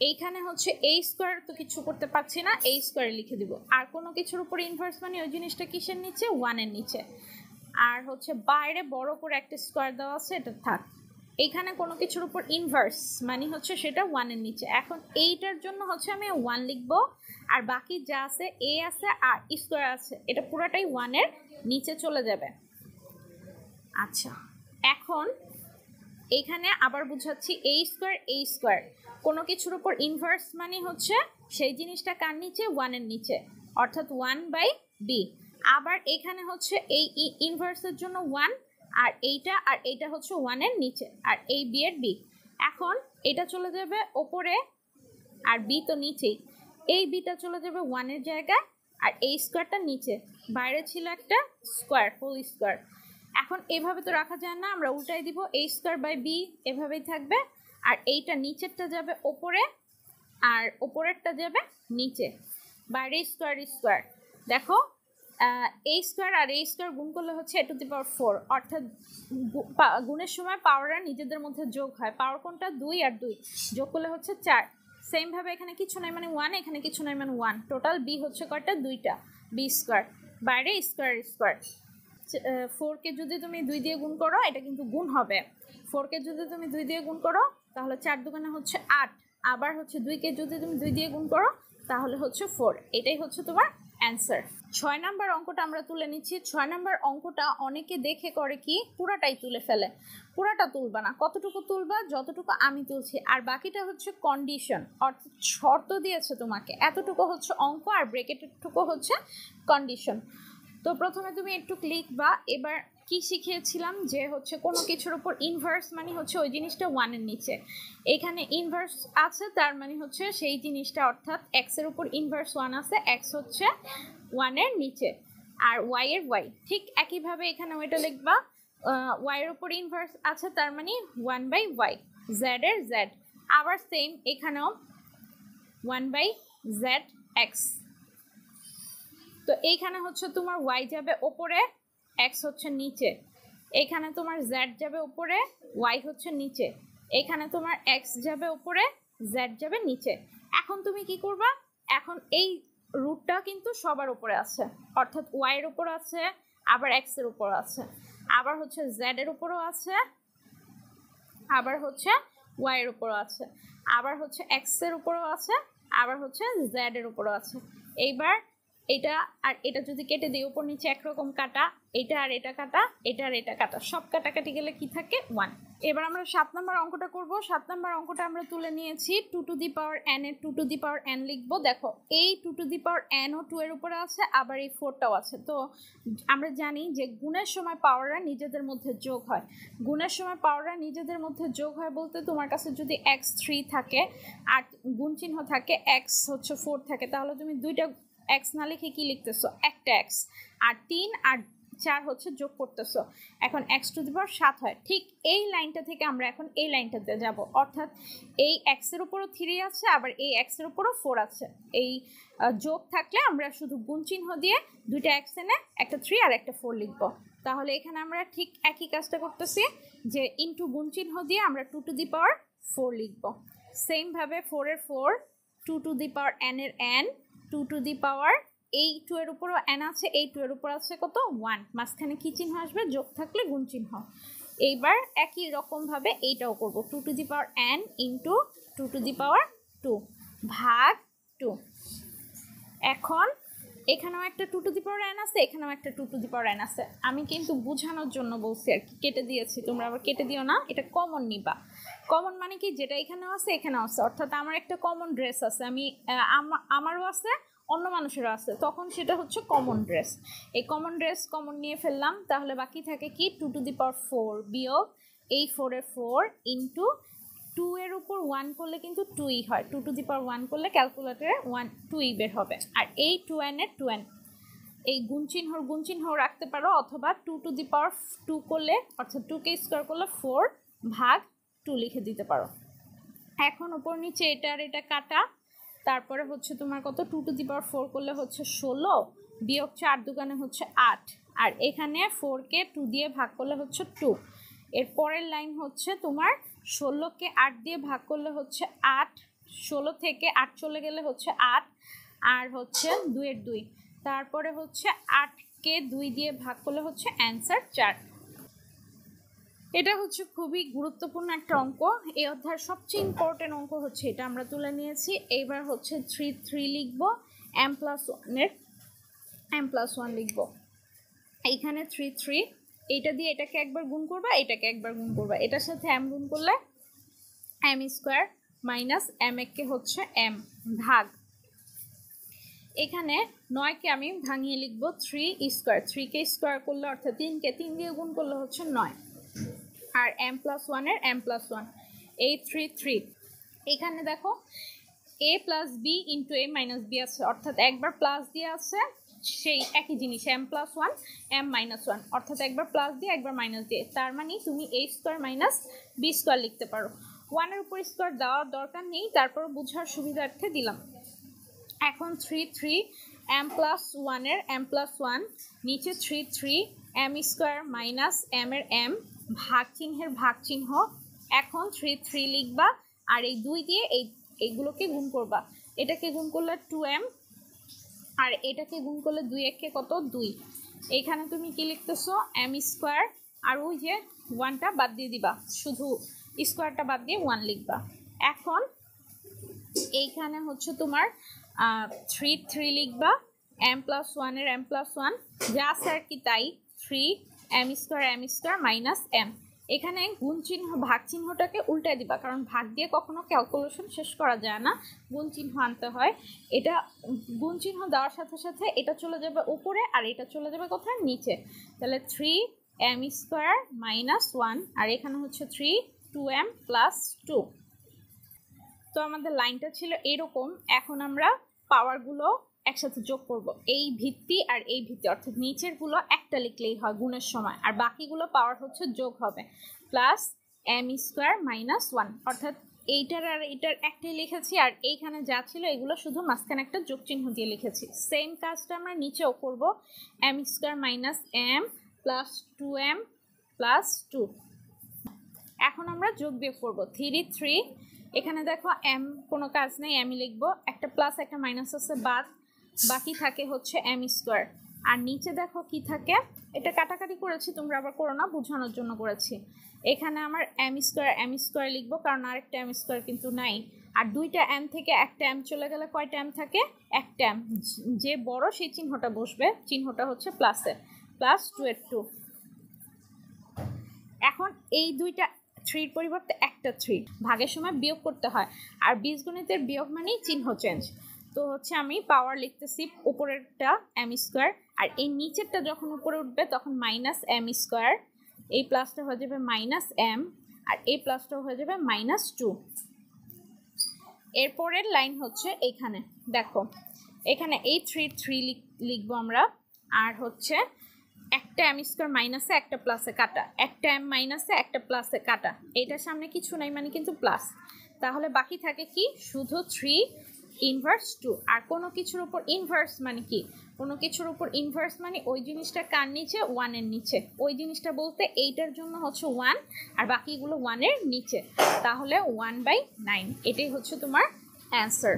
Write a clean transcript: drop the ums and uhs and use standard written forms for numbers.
এইখানে হচ্ছে এই স্কোয়ার তো কিছু করতে পারছি না, এই স্কোয়ারে লিখে দিব। আর কোনো কিছুর উপর ইনভার্স মানে ওই জিনিসটা কিসের নিচে, 1 এর নিচে। আর হচ্ছে বাইরে বড় করে একটা স্কোয়ার দেওয়া আছে, এটা থাক। এইখানে কোনো কিছুর উপর ইনভার্স মানে হচ্ছে সেটা 1 এর নিচে। এখন এইটার জন্য হচ্ছে আমি 1 লিখবো, আর বাকি যা আছে এ আছে আর স্কোয়ার আছে এটা পুরোটাই 1 এর নিচে চলে যাবে। আচ্ছা, এখন এইখানে আবার বুঝাচ্ছি, এই স্কোয়ার কোনো কিছুর উপর ইনভার্স মানে হচ্ছে সেই জিনিসটা কার নিচে, 1 এর নিচে, অর্থাৎ 1/b। আবার এখানে হচ্ছে এই ইনভার্সের জন্য 1, আর এইটা হচ্ছে 1 এর নিচে, আর এই b এর b। এখন এটা চলে যাবে ওপরে, আর b তো নিচেই, এই bটা চলে যাবে 1 এর জায়গায়, আর এই স্কোয়ারটা নিচে। বাইরে ছিল একটা স্কোয়ার, হোল স্কোয়ার। এখন এভাবে তো রাখা যায় না, আমরা উল্টাই দিব, a স্কোয়ার বাই b এভাবেই থাকবে। আর এইটা নিচেরটা যাবে ওপরে, আর ওপরেরটা যাবে নিচে। বাইরে স্কোয়ার, দেখো a স্কোয়ার আর a স্কোয়ার গুণ করলে হচ্ছে a⁴, অর্থাৎ গুণের সময় পাওয়াররা নিজেদের মধ্যে যোগ হয়। পাওয়ার কোনটা, 2 আর 2 যোগ করলে হচ্ছে 4। সেম ভাবে এখানে কিছু নাই মানে 1, এখানে কিছু নাই মানে 1। টোটাল b হচ্ছে কয়টা, 2টা, b স্কোয়ার। বাইরে স্কোয়ার, 4 কে যদি তুমি 2 দিয়ে গুণ করো এটা কিন্তু গুণ হবে। 4 কে যদি তুমি 2 দিয়ে গুণ করো তাহলে 4 দুগুণে হচ্ছে 8। আবার হচ্ছে 2 কে যদি তুমি 2 দিয়ে গুণ করো তাহলে হচ্ছে 4। এটাই হচ্ছে তোমার অ্যান্সার। 6 নাম্বার অঙ্কটা আমরা তুলে নিচ্ছি। 6 নাম্বার অঙ্কটা অনেকে দেখে করে কি, পুরাটাই তুলে ফেলে। পুরাটা তুলবা না, কতটুকু তুলবা, যতটুকু আমি তুলছি। আর বাকিটা হচ্ছে কন্ডিশন, অর্থাৎ শর্ত দিয়েছে তোমাকে, এতটুকু হচ্ছে অঙ্ক, আর ব্রেকেটেরটুকু হচ্ছে কন্ডিশন। তো প্রথমে তুমি একটু লিখবা। এবার কি শিখিয়েছিলাম, যে হচ্ছে কোনো কিছুর উপর ইনভার্স মানে হচ্ছে ওই জিনিসটা 1 এর নিচে। এখানে ইনভার্স আছে তার মানে হচ্ছে সেই জিনিসটা, অর্থাৎ এক্স এর উপর ইনভার্স 1 আছে, এক্স হচ্ছে 1 এর নিচে, আর ওয়াই এর ওয়াই। ঠিক একইভাবে এখানে ওইটা লিখবা, ওয়াই এর উপর ইনভার্স আছে তার মানে 1/y, জেড এর জেড। আবার সেম এখানেও 1/zx। তো এইখানে হচ্ছে তোমার y যাবে ওপরে, x হচ্ছে নিচে। এখানে তোমার z যাবে উপরে, y হচ্ছে নিচে। এখানে তোমার x যাবে উপরে, z যাবে নিচে। এখন তুমি কি করবা, এখন এই রুটটা কিন্তু সবার উপরে আছে, অর্থাৎ y এর উপর আছে, আবার x এর উপর আছে, আবার হচ্ছে z এর উপরও আছে, আবার হচ্ছে y এর উপরও আছে, আবার হচ্ছে x এর উপরও আছে, আবার হচ্ছে z এর উপরও আছে। এইবার এটা আর এটা যদি কেটে দিই, উপর নিচে একরকম কাটা, এটা আর এটা কাটা, এটা আর এটা কাটা, সব কাটাকাটি গেলে কি থাকে, 1। এবার আমরা 7 নম্বর অঙ্কটা করব। 7 নম্বর অঙ্কটা আমরা তুলে নিয়েছি 2 টু দি পাওয়ার n এর 2 টু দি পাওয়ার n লিখবো। দেখো এই 2 টু দি পাওয়ার n ও 2 এর উপরে আছে, আবার এই 4টাও আছে। তো আমরা জানি যে গুণের সময় পাওয়াররা নিজেদের মধ্যে যোগ হয়। গুণের সময় পাওয়াররা নিজেদের মধ্যে যোগ হয় বলতে, তোমার কাছে যদি x3 থাকে আর গুণ চিহ্ন থাকে, x হচ্ছে 4 থাকে, তাহলে তুমি দুইটা x না লিখে কি লিখতেছো, একটা x, আর 3 আর 4 হচ্ছে যোগ করতেছো। এখন x টু দি পাওয়ার 7 হয়। ঠিক এই লাইনটা থেকে আমরা এখন এই লাইনটাতে যাব, অর্থাৎ এই x এর উপরও 3 আছে, আবার এই x এর উপরও 4 আছে। এই যোগ থাকলে আমরা শুধু গুণ চিহ্ন দিয়ে দুইটা x এনে একটা 3 আর একটা 4 লিখবো। তাহলে এখানে আমরা ঠিক একই কাজটা করতেছি, যে ইনটু গুণ চিহ্ন দিয়ে আমরা 2 টু দি পাওয়ার 4 লিখবো। সেম ভাবে 4 এর 4, 2 টু দি পাওয়ার n এর n, 2 টু দি পাওয়ার, এই 2 এর উপরও n আছে, এই 2 এর উপর আছে কত, 1। মাঝখানে কি চিহ্ন আসবে, যোগ থাকলে গুণ চিহ্ন। এইবার একই রকম ভাবে এইটাও করব, 2 to the power n into 2 to the power 2 ভাগ 2। এখন এখানেও একটা 2 টু দি পাওয়ার n আছে, এখানেও একটা 2 টু দি পাওয়ার n আছে। আমি কিন্তু বোঝানোর জন্য বলছি আর কি, কেটে দিয়েছি, তোমরা আবার কেটে দিও না, এটা কমন নিবা। কমন মানে কি, যেটা এখানেও আছে এখানেও আছে, অর্থাৎ আমার একটা কমন ড্রেস আছে, আমি আমারও আছে, অন্য মানুষেরও আছে, তখন সেটা হচ্ছে কমন ড্রেস। এই কমন ড্রেস কমন নিয়ে ফেললাম, তাহলে বাকি থাকে কি, 2 টু দি পাওয়ার 4 বিয়োগ এই 4 এর 4 ইন্টু 2 এর উপর 1 করলে কিন্তু 2ই হয়, 2 টু দি পাওয়ার 1 করলে ক্যালকুলেটরে 2ই বের হবে। আর এই 2n এর 2n, এই গুণ চিহ্ন রাখতে পারো, অথবা 2 টু দি পাওয়ার 2 করলে, অর্থাৎ 2কে স্কোয়ার করলে 4 ভাগ 2 লিখে দিতে পারো। এখন উপর নিচে এটা আর এটা কাটা, তারপরে হচ্ছে তোমার কত, 2 টু দি পাওয়ার 4 করলে হচ্ছে 16 বিয়োগ 4 দুগুণে হচ্ছে 8, আর এখানে 4কে 2 দিয়ে ভাগ করলে হচ্ছে 2। এর পরের লাইন হচ্ছে তোমার 16কে 8 দিয়ে ভাগ করলে হচ্ছে 8, 16 থেকে 8 চলে গেলে হচ্ছে 8, আর হচ্ছে 2 এর 2, তারপরে হচ্ছে 8কে 2 দিয়ে ভাগ করলে হচ্ছে অ্যান্সার 4। এটা হচ্ছে খুবই গুরুত্বপূর্ণ একটা অঙ্ক, এই অধ্যায়ের সবচেয়ে ইম্পর্টেন্ট অঙ্ক হচ্ছে এটা আমরা তুলে নিয়েছি। এইবার হচ্ছে 3 লিখবো, m+1 এর m+1 লিখবো। এইখানে 3 এইটা দিয়ে এটাকে একবার গুণ করবা, এটাকে একবার গুণ করবা, এটার সাথে m গুণ করলে m² মাইনাস m কে হচ্ছে m ভাগ, এখানে 9কে আমি ভাঙিয়ে লিখবো 3² 3কে স্কোয়ার করলে অর্থাৎ 3কে 3 দিয়ে গুণ করলে হচ্ছে 9, আর m+1 এর m+1 এই 3 এখানে দেখো a plus B into a minus B আছে, অর্থাৎ একবার প্লাস দিয়ে আছে সেই একই জিনিস m+1 m-1, অর্থাৎ একবার প্লাস দিয়ে একবার মাইনাস দিয়ে, তার মানে তুমি a² মাইনাস b² লিখতে পারো। 1 এর উপর স্কোয়ার দেওয়ার দরকার নেই, তারপর বোঝার সুবিধার্থে দিলাম। এখন 3 m+1 এর m+1 নিচে 3 m² মাইনাস m এর m ভাগ চিহ্নের ভাগ চিহ্ন, এখন 3 লিখবা আর এই 2 দিয়ে এইগুলোকে গুণ করবা, এটাকে গুণ করলে 2m আর এটাকে গুণ করলে 2 একে কত 2, এইখানে তুমি কি লিখতেছো m² আর ওই যে 1টা বাদ দিয়ে দিবা, শুধু স্কোয়ারটা বাদ দিয়ে 1 লিখবা। এখন এইখানে হচ্ছে তোমার 3 লিখবা, m+1 এর m+1 যা আছে আর কি তাই, 3 m² মাইনাস m, এখানে গুণ চিহ্ন ভাগ চিহ্নটাকে উল্টে দিবা, কারণ ভাগ দিয়ে কখনো ক্যালকুলেশন শেষ করা যায় না, গুণ চিহ্ন আনতে হয়। এটা গুণ চিহ্ন দেওয়ার সাথে সাথে এটা চলে যাবে উপরে আর এটা চলে যাবে কোথায় নিচে, তাহলে 3m² মাইনাস 1 আর এখানে হচ্ছে 2m প্লাস 2। তো আমাদের লাইনটা ছিল এরকম, এখন আমরা পাওয়ারগুলো একসাথে যোগ করব, এই ভিত্তি আর এই ভিত্তি, অর্থাৎ নিচের গুলো একটা লিখলেই হয় গুণের সময়, আর বাকিগুলো পাওয়ার হচ্ছে যোগ হবে, প্লাস m² মাইনাস 1, অর্থাৎ এইটার আর এইটার একটাই লিখেছি, আর এইখানে যা ছিল এগুলো শুধু মাঝখানে একটা যোগ চিহ্ন দিয়ে লিখেছি। সেম কাজটা আমরা নিচেও করব, m² minus m plus 2m plus 2। এখন আমরা যোগ বিয়োগ করব, 3 এখানে দেখো m কোনো কাজ নেই, আমি লিখবো, একটা প্লাস একটা মাইনাস আছে বাদ, বাকি থাকে হচ্ছে m², আর নিচে দেখো কি থাকে, এটা কাটাকাটি করেছি, তোমরা আবার করো না, বোঝানোর জন্য করেছি। এখানে আমার m² লিখবো, কারণ আরেকটা m² কিন্তু নাই, আর দুইটা m থেকে একটা m চলে গেলে কয়টা m থাকে, একটা m, যে বড় সেই চিহ্নটা বসবে, চিহ্নটা হচ্ছে প্লাসের, প্লাস 2 এর 2। এখন এই দুইটা 3 পরিবর্তে একটা 3 ভাগের সময় বিয়োগ করতে হয়, আর বীজগণিতের বিয়োগ মানেই চিহ্ন চেঞ্জ। তো হচ্ছে আমি পাওয়ার লিখতেছি উপরেরটা m², আর এই নিচেরটা যখন উপরে উঠবে তখন মাইনাস m², এই প্লাসটা হয়ে যাবে মাইনাস m, আর এই প্লাসটা হয়ে যাবে মাইনাস 2। এরপরের লাইন হচ্ছে এখানে দেখো, এখানে এই 3 লিখবো আমরা, আর হচ্ছে একটা m² মাইনাসে একটা প্লাসে কাটা, একটা m মাইনাসে একটা প্লাসে কাটা, এটার সামনে কিছু নাই মানে কিন্তু প্লাস, তাহলে বাকি থাকে কি শুধু 3 ইনভার্স 2। আর কোনো কিছুর উপর ইনভার্স মানে কি, কোনো কিছুর উপর ইনভার্স মানে ওই জিনিসটা কার নিচে, 1 এর নিচে, ওই জিনিসটা বলতে এইটার জন্য হচ্ছে 1 আর বাকিগুলো 1 এর নিচে, তাহলে 1/9, এটাই হচ্ছে তোমার অ্যান্সার।